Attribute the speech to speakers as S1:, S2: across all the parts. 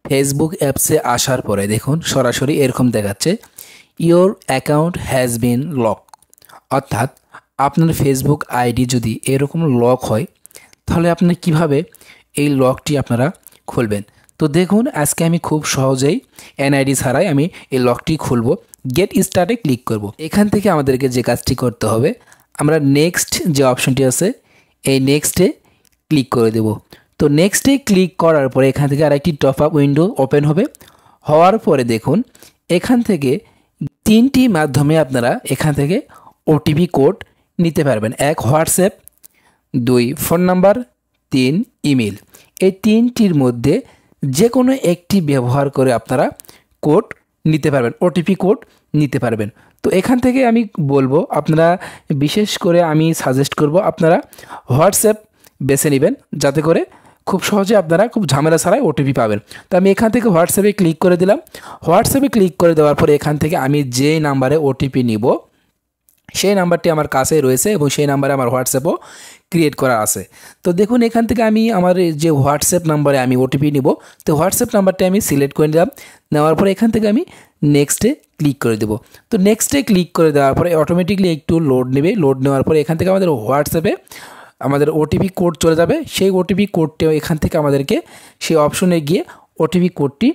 S1: Facebook অ্যাপসে আসার পরে দেখুন সরাসরি এরকম দেখাচ্ছে your account has been lock, অর্থাৎ আপনার ফেসবুক আইডি যদি এরকম লক হয় তাহলে আপনি কিভাবে এই লকটি আপনারা খুলবেন। তো দেখুন আজকে আমি খুব সহজেই এনআইডি ছাড়াই আমি এই লকটি খুলব। গেট স্টার্টে ক্লিক করব। এখান থেকে আমাদেরকে যে কাজটি করতে হবে, আমরা নেক্সট যে অপশনটি আছে এই নেক্সটে ক্লিক করে দেব। তো নেক্সটে ক্লিক করার পরে এখান থেকে আরেকটি টপ আপ উইন্ডো ওপেন হবে। হওয়ার পরে দেখুন এখান থেকে তিনটি মাধ্যমে আপনারা এখান থেকে ওটিপি কোড নিতে পারবেন। 1 হোয়াটসঅ্যাপ, 2 ফোন নাম্বার, 3 ইমেল। এই তিনটির মধ্যে যে কোনো একটি ব্যবহার করে আপনারা কোড নিতে পারবেন, ওটিপি কোড নিতে পারবেন। তো এখান থেকে আমি বলবো আপনারা, বিশেষ করে আমি সাজেস্ট করব আপনারা হোয়াটসঅ্যাপ বেছে নেবেন, যাতে করে খুব সহজে আপনারা খুব ঝামেলা ছাড়াই ওটিপি পাবেন। তো আমি এখান থেকে হোয়াটসঅ্যাপে ক্লিক করে দিলাম। হোয়াটসঅ্যাপে ক্লিক করে দেওয়ার পরে এখান থেকে আমি যে নাম্বারে ওটিপি নিব সেই নাম্বারটি আমার কাছে রয়েছে এবং সেই নাম্বারে আমার হোয়াটসঅ্যাপও ক্রিয়েট করা আছে। তো দেখুন এখান থেকে আমি আমার যে হোয়াটসঅ্যাপ নাম্বারে আমি ওটিপি নিব, তো হোয়াটসঅ্যাপ নাম্বারটি আমি সিলেক্ট করে নিলাম। নেওয়ার পরে এখান থেকে আমি নেক্সটে ক্লিক করে দেব। তো নেক্সটে ক্লিক করে দেওয়ার পরে অটোমেটিকলি একটু লোড নেবে। লোড নেওয়ার পরে এখান থেকে আমাদের হোয়াটসঅ্যাপে আমাদের ওটিপি কোড চলে যাবে। সেই ওটিপি কোডটিও এখান থেকে আমাদেরকে সেই অপশনে গিয়ে ওটিপি কোডটি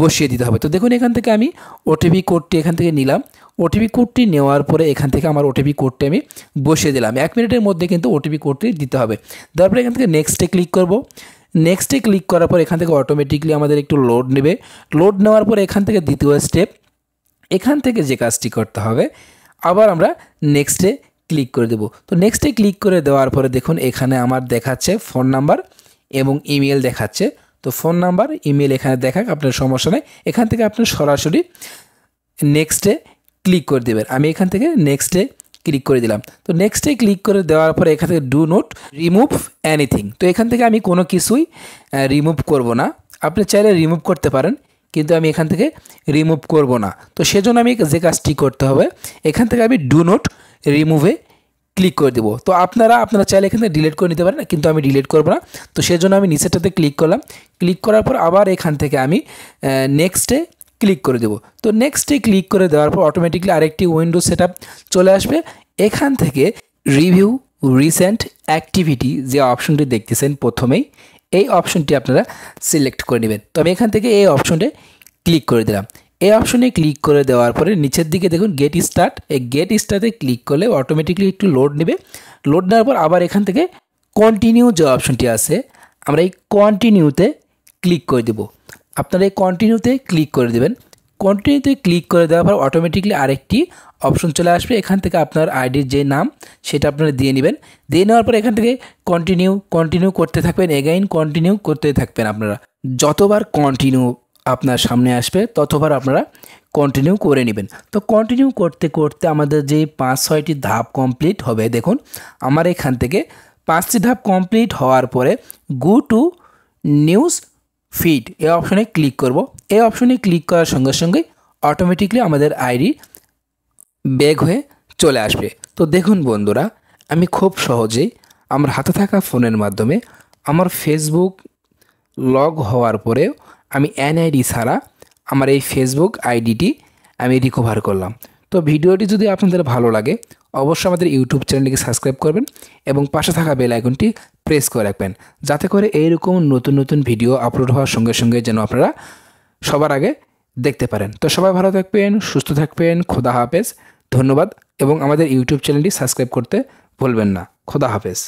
S1: বসিয়ে দিতে হবে। তো দেখুন এখান থেকে আমি ওটিপি কোডটি এখান থেকে নিলাম। ওটিপি কোডটি নেওয়ার পরে এখান থেকে আমার ওটিপি কোডটি আমি বসিয়ে দিলাম। 1 মিনিটের মধ্যে কিন্তু ওটিপি কোডটি দিতে হবে। তারপরে এখান থেকে নেক্সটে ক্লিক করব। নেক্সটে ক্লিক করার পর এখান থেকে অটোমেটিকলি আমাদের একটু লোড নেবে। লোড নেওয়ার পরে এখান থেকে দ্বিতীয় স্টেপ, এখান থেকে যে কাজটি করতে হবে আবার আমরা নেক্সটে ক্লিক করে দেব। তো নেক্সটে ক্লিক করে দেওয়ার পরে দেখুন এখানে আমার দেখাচ্ছে ফোন নাম্বার এবং ইমেল দেখাচ্ছে। তো ফোন নাম্বার ইমেল এখানে দেখাক, আপনার সমস্যা নেই। এখান থেকে আপনি সরাসরি নেক্সটে ক্লিক করে দেবেন। আমি এখান থেকে নেক্সটে ক্লিক করে দিলাম। তো নেক্সটে ক্লিক করে দেওয়ার পরে এখান থেকে ডু নট রিমুভ এনিথিং। তো এখান থেকে আমি কোনো কিছুই রিমুভ করব না। আপনি চাইলে রিমুভ করতে পারেন, কিন্তু আমি এখান থেকে রিমুভ করব না। তো সেজন্য আমি যে কাজটি করতে হবে, এখান থেকে আমি ডু নট রিমুভে ক্লিক করে দেবো। তো আপনারা চাইলে এখান থেকে ডিলিট করে নিতে পারেন, কিন্তু আমি ডিলিট করব না। তো সেজন্য আমি নিচেরটাতে ক্লিক করলাম। ক্লিক করার পর আবার এখান থেকে আমি নেক্সটে ক্লিক করে দেব। তো নেক্সটে ক্লিক করে দেওয়ার পর অটোমেটিকলি আরেকটি উইন্ডো সেটআপ চলে আসবে। এখান থেকে রিভিউ রিসেন্ট অ্যাক্টিভিটি যে অপশনটি দেখতেছেন প্রথমেই, এই অপশনটি আপনারা সিলেক্ট করে নেবেন। তো আমি এখান থেকে এই অপশনটি ক্লিক করে দিলাম। এই অপশনে ক্লিক করে দেওয়ার পরে নিচের দিকে দেখুন গেট স্টার্ট। এই গেট স্টার্টে ক্লিক করলে অটোমেটিকলি একটু লোড নেবে। লোড নেওয়ার পর আবার এখান থেকে কন্টিনিউ যে অপশনটি আছে, আমরা এই কন্টিনিউতে ক্লিক করে দেব। আপনারা এই কন্টিনিউতে ক্লিক করে দেবেন। কন্টিনিউতে ক্লিক করে দেওয়ার পর অটোমেটিকলি আরেকটি অপশন চলে আসবে। এখান থেকে আপনার আইডির যে নাম সেটা আপনারা দিয়ে নেবেন। দিয়ে নেওয়ার পর এখান থেকে কন্টিনিউ করতে থাকবেন, এগেইন কন্টিনিউ করতে থাকবেন। আপনারা যতবার কন্টিনিউ আপনার সামনে আসবে ততবার আপনারা কন্টিনিউ করে নেবেন। তো কন্টিনিউ করতে করতে আমাদের যে 5-6টি ধাপ কমপ্লিট হবে। দেখুন আমার এখান থেকে 5টি ধাপ কমপ্লিট হওয়ার পরে গো টু নিউজ ফিড এই অপশনে ক্লিক করব। এই অপশনে ক্লিক করার সঙ্গে সঙ্গে অটোমেটিকলি আমাদের আইডি ব্যাক হয়ে চলে আসবে। তো দেখুন বন্ধুরা, আমি খুব সহজেই আমার হাতে থাকা ফোনের মাধ্যমে আমার ফেসবুক লগ হওয়ার পরেও আমি এনআইডি ছাড়া আমার এই ফেসবুক আইডিটি আমি রিকভার করলাম। তো ভিডিওটি যদি আপনাদের ভালো লাগে অবশ্যই আমাদের ইউটিউব চ্যানেলটিকে সাবস্ক্রাইব করবেন এবং পাশে থাকা বেল আইকনটি প্রেস করে রাখবেন, যাতে করে এইরকম নতুন নতুন ভিডিও আপলোড হওয়ার সঙ্গে সঙ্গে যেন আপনারা সবার আগে দেখতে পারেন। তো সবাই ভালো থাকবেন, সুস্থ থাকবেন। খোদা হাফেজ, ধন্যবাদ। এবং আমাদের ইউটিউব চ্যানেলটি সাবস্ক্রাইব করতে ভুলবেন না। খোদা হাফেজ।